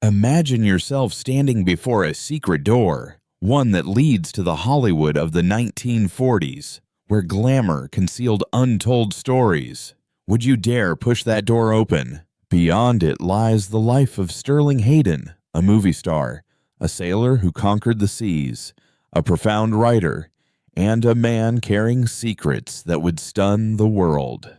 Imagine yourself standing before a secret door, one that leads to the Hollywood of the 1940s, where glamour concealed untold stories. Would you dare push that door open? Beyond it lies the life of Sterling Hayden, a movie star, a sailor who conquered the seas, a profound writer, and a man carrying secrets that would stun the world.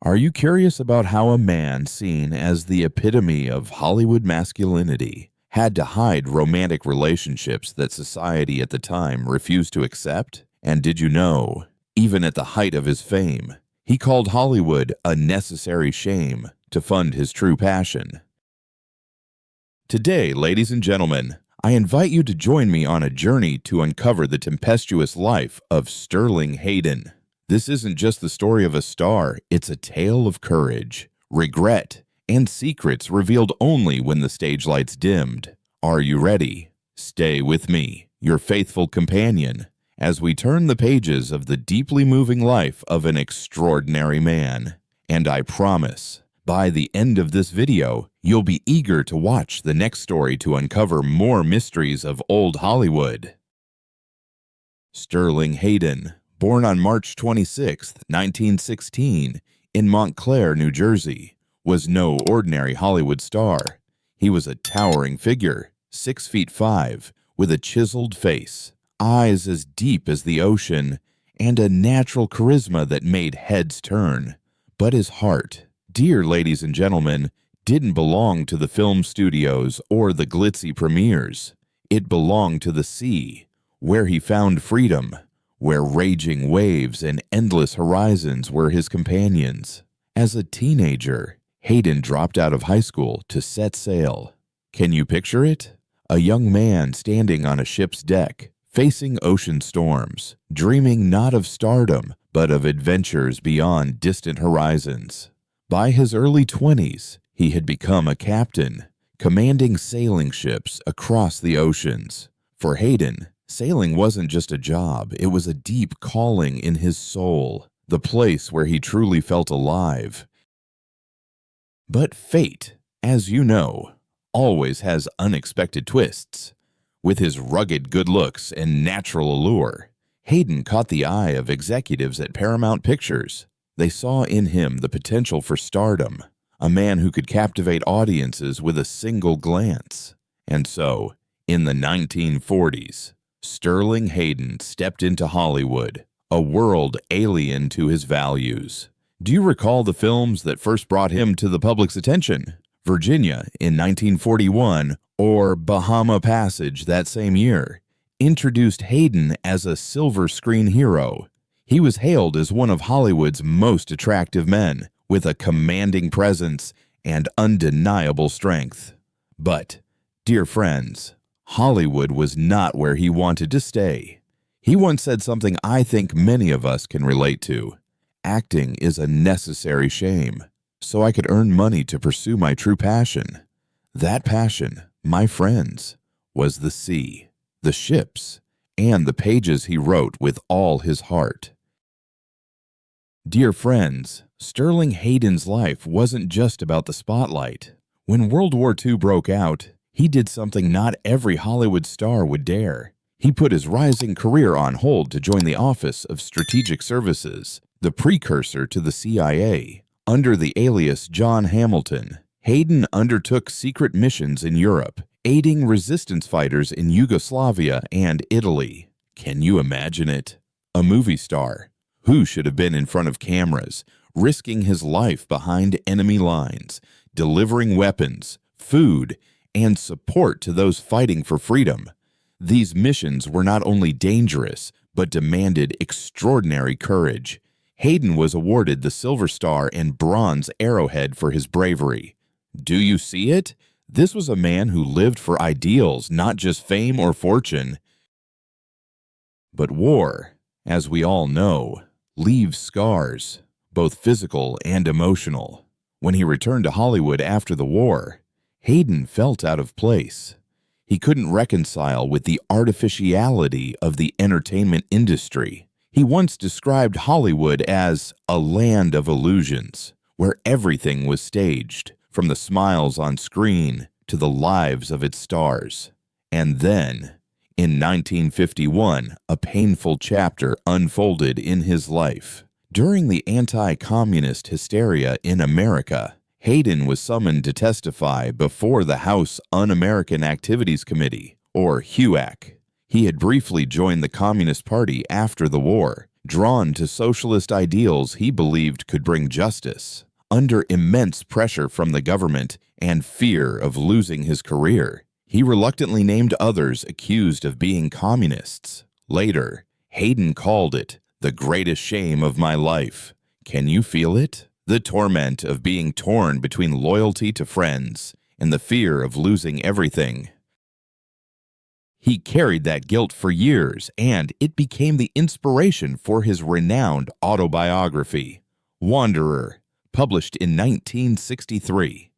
Are you curious about how a man seen as the epitome of Hollywood masculinity had to hide romantic relationships that society at the time refused to accept? And did you know, even at the height of his fame, he called Hollywood a necessary shame to fund his true passion? Today, ladies and gentlemen, I invite you to join me on a journey to uncover the tempestuous life of Sterling Hayden. This isn't just the story of a star, it's a tale of courage, regret, and secrets revealed only when the stage lights dimmed. Are you ready? Stay with me, your faithful companion, as we turn the pages of the deeply moving life of an extraordinary man. And I promise, by the end of this video, you'll be eager to watch the next story to uncover more mysteries of old Hollywood. Sterling Hayden, born on March 26, 1916, in Montclair, New Jersey, was no ordinary Hollywood star. He was a towering figure, 6'5", with a chiseled face, eyes as deep as the ocean, and a natural charisma that made heads turn. But his heart, dear ladies and gentlemen, didn't belong to the film studios or the glitzy premieres. It belonged to the sea, where he found freedom, where raging waves and endless horizons were his companions. As a teenager, Hayden dropped out of high school to set sail. Can you picture it? A young man standing on a ship's deck, facing ocean storms, dreaming not of stardom, but of adventures beyond distant horizons. By his early 20s, he had become a captain, commanding sailing ships across the oceans. For Hayden, sailing wasn't just a job, it was a deep calling in his soul, the place where he truly felt alive. But fate, as you know, always has unexpected twists. With his rugged good looks and natural allure, Hayden caught the eye of executives at Paramount Pictures. They saw in him the potential for stardom, a man who could captivate audiences with a single glance. And so, in the 1940s, Sterling Hayden stepped into Hollywood, a world alien to his values. Do you recall the films that first brought him to the public's attention? Virginia in 1941 or Bahama Passage that same year introduced Hayden as a silver screen hero. He was hailed as one of Hollywood's most attractive men, with a commanding presence and undeniable strength. But, dear friends, Hollywood was not where he wanted to stay. He once said something I think many of us can relate to. Acting is a necessary shame, so I could earn money to pursue my true passion. That passion, my friends, was the sea, the ships, and the pages he wrote with all his heart. Dear friends, Sterling Hayden's life wasn't just about the spotlight. When World War II broke out, he did something not every Hollywood star would dare. He put his rising career on hold to join the Office of Strategic Services, the precursor to the CIA. Under the alias John Hamilton, Hayden undertook secret missions in Europe, aiding resistance fighters in Yugoslavia and Italy. Can you imagine it? A movie star who should have been in front of cameras, risking his life behind enemy lines, delivering weapons, food, and support to those fighting for freedom. These missions were not only dangerous, but demanded extraordinary courage. Hayden was awarded the Silver Star and Bronze Arrowhead for his bravery. Do you see it? This was a man who lived for ideals, not just fame or fortune. But war, as we all know, leaves scars, both physical and emotional. When he returned to Hollywood after the war, Hayden felt out of place. He couldn't reconcile with the artificiality of the entertainment industry. He once described Hollywood as a land of illusions, where everything was staged, from the smiles on screen to the lives of its stars. And then, in 1951, a painful chapter unfolded in his life. During the anti-communist hysteria in America, Hayden was summoned to testify before the House Un-American Activities Committee, or HUAC. He had briefly joined the Communist Party after the war, drawn to socialist ideals he believed could bring justice. Under immense pressure from the government and fear of losing his career, he reluctantly named others accused of being communists. Later, Hayden called it the greatest shame of my life. Can you feel it? The torment of being torn between loyalty to friends and the fear of losing everything. He carried that guilt for years, and it became the inspiration for his renowned autobiography, Wanderer, published in 1963.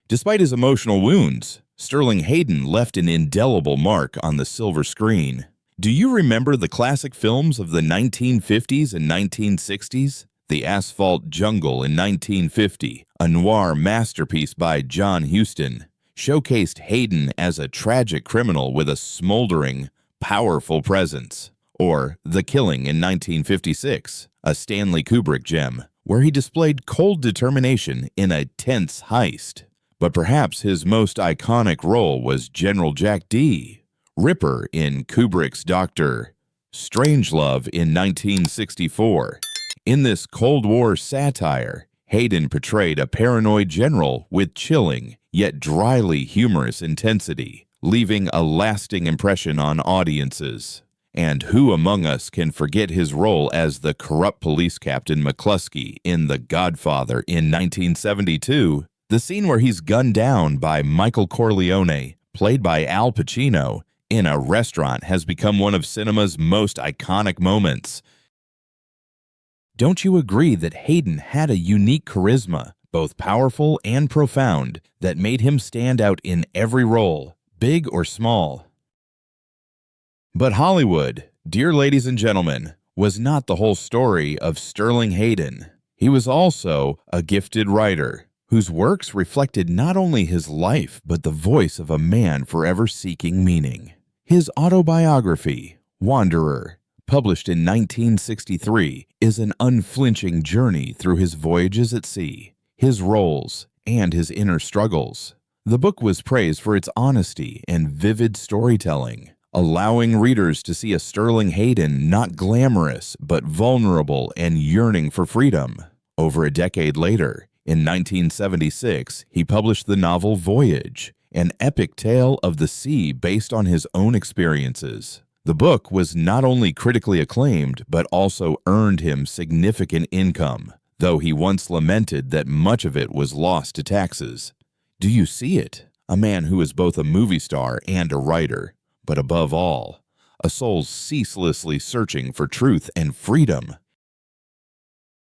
Despite his emotional wounds, Sterling Hayden left an indelible mark on the silver screen. Do you remember the classic films of the 1950s and 1960s? The Asphalt Jungle in 1950, a noir masterpiece by John Huston, showcased Hayden as a tragic criminal with a smoldering, powerful presence. Or The Killing in 1956, a Stanley Kubrick gem, where he displayed cold determination in a tense heist. But perhaps his most iconic role was General Jack D. Ripper in Kubrick's Dr. Strangelove in 1964. In this Cold War satire, Hayden portrayed a paranoid general with chilling, yet dryly humorous intensity, leaving a lasting impression on audiences. And who among us can forget his role as the corrupt police captain McCluskey in The Godfather in 1972? The scene where he's gunned down by Michael Corleone, played by Al Pacino, in a restaurant has become one of cinema's most iconic moments. Don't you agree that Hayden had a unique charisma, both powerful and profound, that made him stand out in every role, big or small? But Hollywood, dear ladies and gentlemen, was not the whole story of Sterling Hayden. He was also a gifted writer, whose works reflected not only his life but the voice of a man forever seeking meaning. His autobiography, Wanderer, published in 1963, is an unflinching journey through his voyages at sea, his roles, and his inner struggles. The book was praised for its honesty and vivid storytelling, allowing readers to see a Sterling Hayden not glamorous but vulnerable and yearning for freedom. Over a decade later, in 1976, he published the novel Voyage, an epic tale of the sea based on his own experiences. The book was not only critically acclaimed, but also earned him significant income, though he once lamented that much of it was lost to taxes. Do you see it? A man who is both a movie star and a writer, but above all, a soul ceaselessly searching for truth and freedom.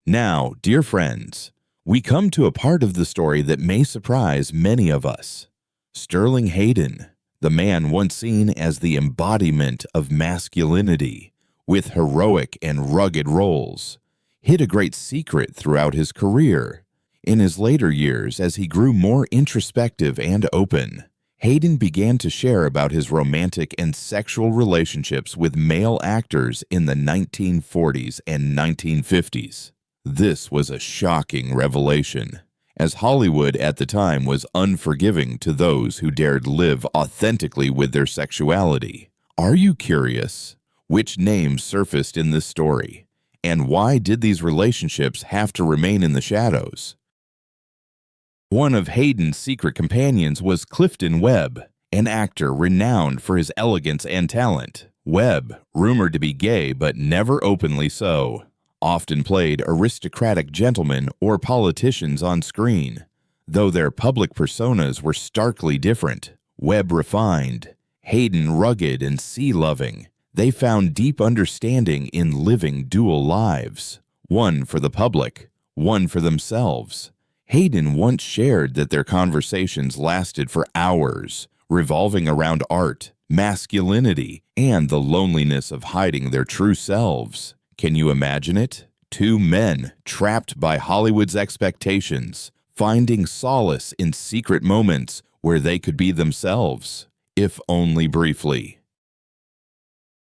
Now, dear friends, we come to a part of the story that may surprise many of us. Sterling Hayden, the man once seen as the embodiment of masculinity, with heroic and rugged roles, hid a great secret throughout his career. In his later years, as he grew more introspective and open, Hayden began to share about his romantic and sexual relationships with male actors in the 1940s and 1950s. This was a shocking revelation, as Hollywood at the time was unforgiving to those who dared live authentically with their sexuality. Are you curious? Which names surfaced in this story? And why did these relationships have to remain in the shadows? One of Hayden's secret companions was Clifton Webb, an actor renowned for his elegance and talent. Webb, rumored to be gay but never openly so, often played aristocratic gentlemen or politicians on screen. Though their public personas were starkly different, Webb refined, Hayden rugged and sea-loving, they found deep understanding in living dual lives, one for the public, one for themselves. Hayden once shared that their conversations lasted for hours, revolving around art, masculinity, and the loneliness of hiding their true selves. Can you imagine it? Two men trapped by Hollywood's expectations, finding solace in secret moments where they could be themselves, if only briefly.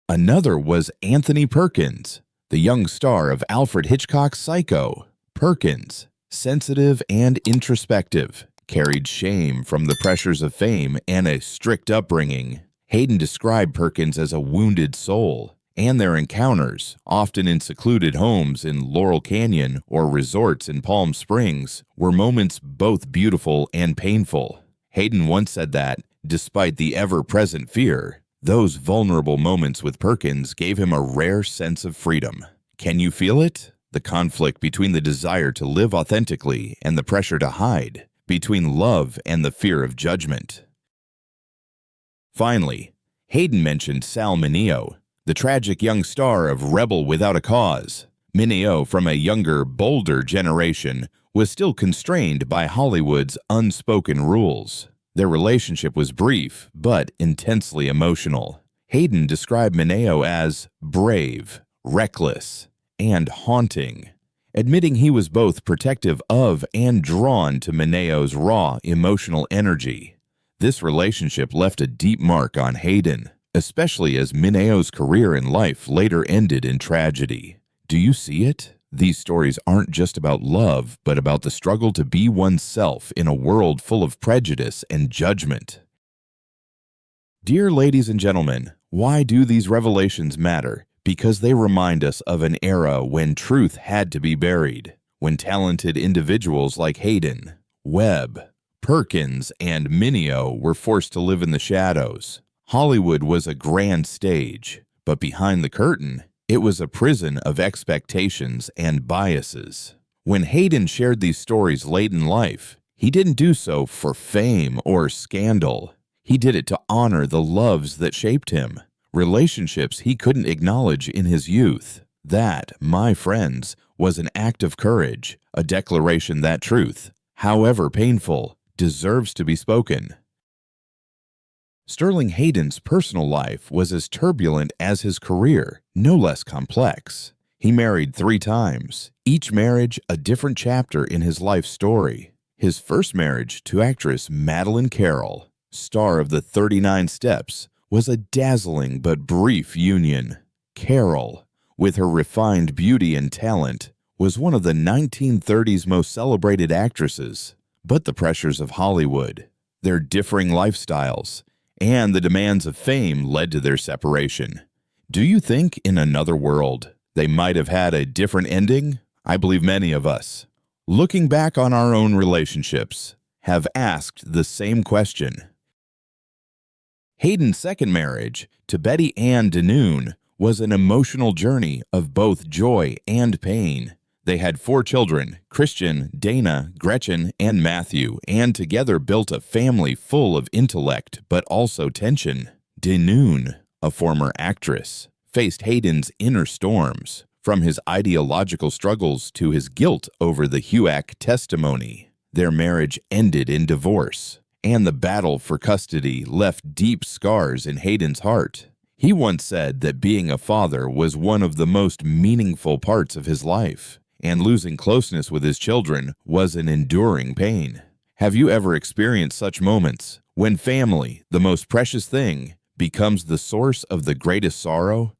Another was Anthony Perkins, the young star of Alfred Hitchcock's Psycho. Perkins, sensitive and introspective, carried shame from the pressures of fame and a strict upbringing. Hayden described Perkins as a wounded soul, and their encounters, often in secluded homes in Laurel Canyon or resorts in Palm Springs, were moments both beautiful and painful. Hayden once said that, despite the ever-present fear, those vulnerable moments with Perkins gave him a rare sense of freedom. Can you feel it? The conflict between the desire to live authentically and the pressure to hide, between love and the fear of judgment. Finally, Hayden mentioned Sal Mineo, the tragic young star of Rebel Without a Cause. Mineo, from a younger, bolder generation, was still constrained by Hollywood's unspoken rules. Their relationship was brief, but intensely emotional. Hayden described Mineo as brave, reckless, and haunting, admitting he was both protective of and drawn to Mineo's raw, emotional energy. This relationship left a deep mark on Hayden, especially as Mineo's career in life later ended in tragedy. Do you see it? These stories aren't just about love, but about the struggle to be oneself in a world full of prejudice and judgment. Dear ladies and gentlemen, why do these revelations matter? Because they remind us of an era when truth had to be buried, when talented individuals like Hayden, Webb, Perkins, and Mineo were forced to live in the shadows. Hollywood was a grand stage, but behind the curtain, it was a prison of expectations and biases. When Hayden shared these stories late in life, he didn't do so for fame or scandal. He did it to honor the loves that shaped him, relationships he couldn't acknowledge in his youth. That, my friends, was an act of courage, a declaration that truth, however painful, deserves to be spoken. Sterling Hayden's personal life was as turbulent as his career, no less complex. He married 3 times, each marriage a different chapter in his life story. His first marriage to actress Madeleine Carroll, star of the 39 Steps, was a dazzling but brief union. Carroll, with her refined beauty and talent, was one of the 1930s most celebrated actresses. But the pressures of Hollywood, their differing lifestyles, and the demands of fame led to their separation. Do you think in another world they might have had a different ending? I believe many of us, looking back on our own relationships, have asked the same question. Hayden's second marriage to Betty Ann DeNoon was an emotional journey of both joy and pain. They had 4 children, Christian, Dana, Gretchen, and Matthew, and together built a family full of intellect but also tension. DeNoon, a former actress, faced Hayden's inner storms, from his ideological struggles to his guilt over the HUAC testimony. Their marriage ended in divorce, and the battle for custody left deep scars in Hayden's heart. He once said that being a father was one of the most meaningful parts of his life, and losing closeness with his children was an enduring pain. Have you ever experienced such moments when family, the most precious thing, becomes the source of the greatest sorrow?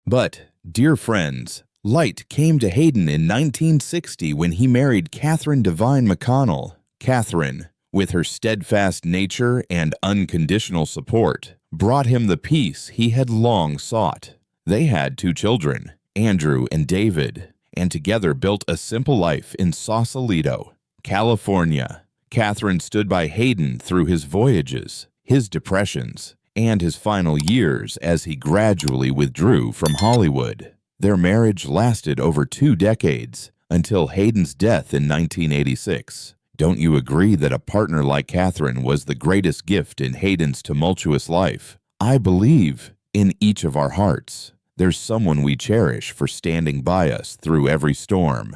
But, dear friends, light came to Hayden in 1960 when he married Catherine Devine McConnell. Catherine, with her steadfast nature and unconditional support, brought him the peace he had long sought. They had 2 children, Andrew and David, and together built a simple life in Sausalito, California. Catherine stood by Hayden through his voyages, his depressions, and his final years as he gradually withdrew from Hollywood. Their marriage lasted over 2 decades, until Hayden's death in 1986. Don't you agree that a partner like Catherine was the greatest gift in Hayden's tumultuous life? I believe in each of our hearts, there's someone we cherish for standing by us through every storm.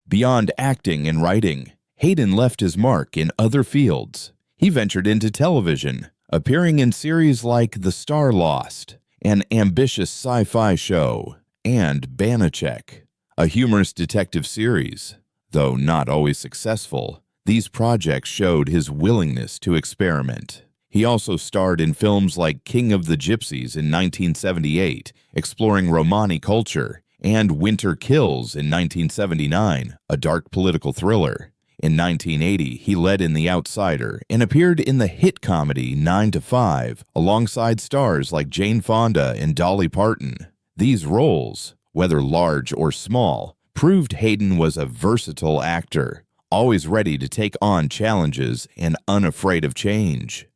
Beyond acting and writing, Hayden left his mark in other fields. He ventured into television, appearing in series like The Star Lost, an ambitious sci-fi show, and Banachek, a humorous detective series. Though not always successful, these projects showed his willingness to experiment. He also starred in films like King of the Gypsies in 1978, exploring Romani culture, and Winter Kills in 1979, a dark political thriller. In 1980, he led in The Outsider and appeared in the hit comedy 9 to 5 alongside stars like Jane Fonda and Dolly Parton. These roles, whether large or small, proved Hayden was a versatile actor, always ready to take on challenges and unafraid of change.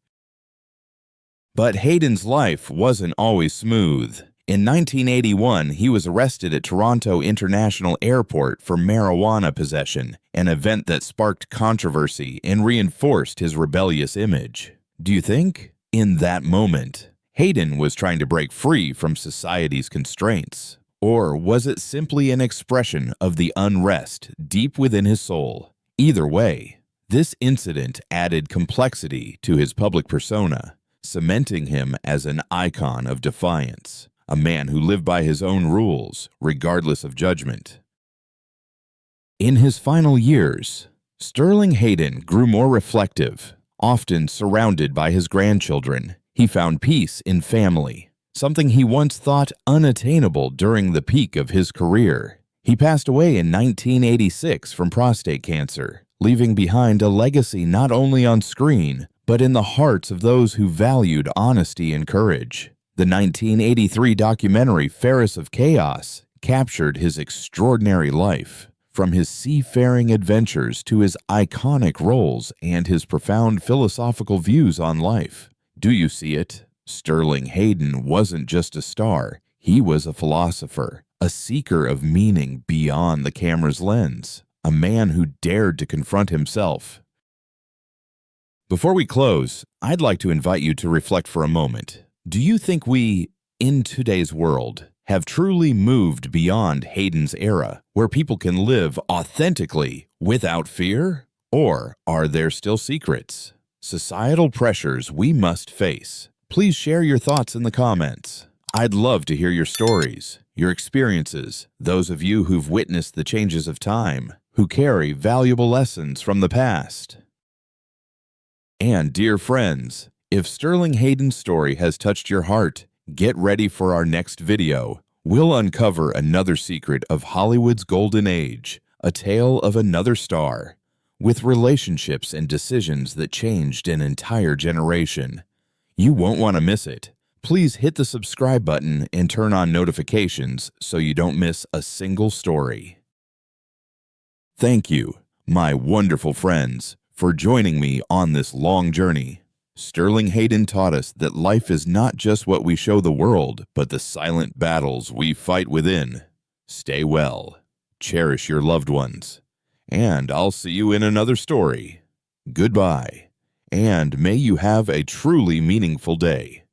But Hayden's life wasn't always smooth. In 1981, he was arrested at Toronto International Airport for marijuana possession, an event that sparked controversy and reinforced his rebellious image. Do you think, in that moment, Hayden was trying to break free from society's constraints? Or was it simply an expression of the unrest deep within his soul? Either way, this incident added complexity to his public persona, cementing him as an icon of defiance. A man who lived by his own rules, regardless of judgment. In his final years, Sterling Hayden grew more reflective. Often surrounded by his grandchildren, he found peace in family, something he once thought unattainable during the peak of his career. He passed away in 1986 from prostate cancer, leaving behind a legacy not only on screen, but in the hearts of those who valued honesty and courage. The 1983 documentary Ferris of Chaos captured his extraordinary life, from his seafaring adventures to his iconic roles and his profound philosophical views on life. Do you see it? Sterling Hayden wasn't just a star, he was a philosopher, a seeker of meaning beyond the camera's lens, a man who dared to confront himself. Before we close, I'd like to invite you to reflect for a moment. Do you think we, in today's world, have truly moved beyond Hayden's era, where people can live authentically without fear? Or are there still secrets, societal pressures we must face? Please share your thoughts in the comments. I'd love to hear your stories, your experiences, those of you who've witnessed the changes of time, who carry valuable lessons from the past. And dear friends, if Sterling Hayden's story has touched your heart, get ready for our next video. We'll uncover another secret of Hollywood's golden age, a tale of another star, with relationships and decisions that changed an entire generation. You won't want to miss it. Please hit the subscribe button and turn on notifications so you don't miss a single story. Thank you, my wonderful friends, for joining me on this long journey. Sterling Hayden taught us that life is not just what we show the world, but the silent battles we fight within. Stay well, cherish your loved ones, and I'll see you in another story. Goodbye, and may you have a truly meaningful day.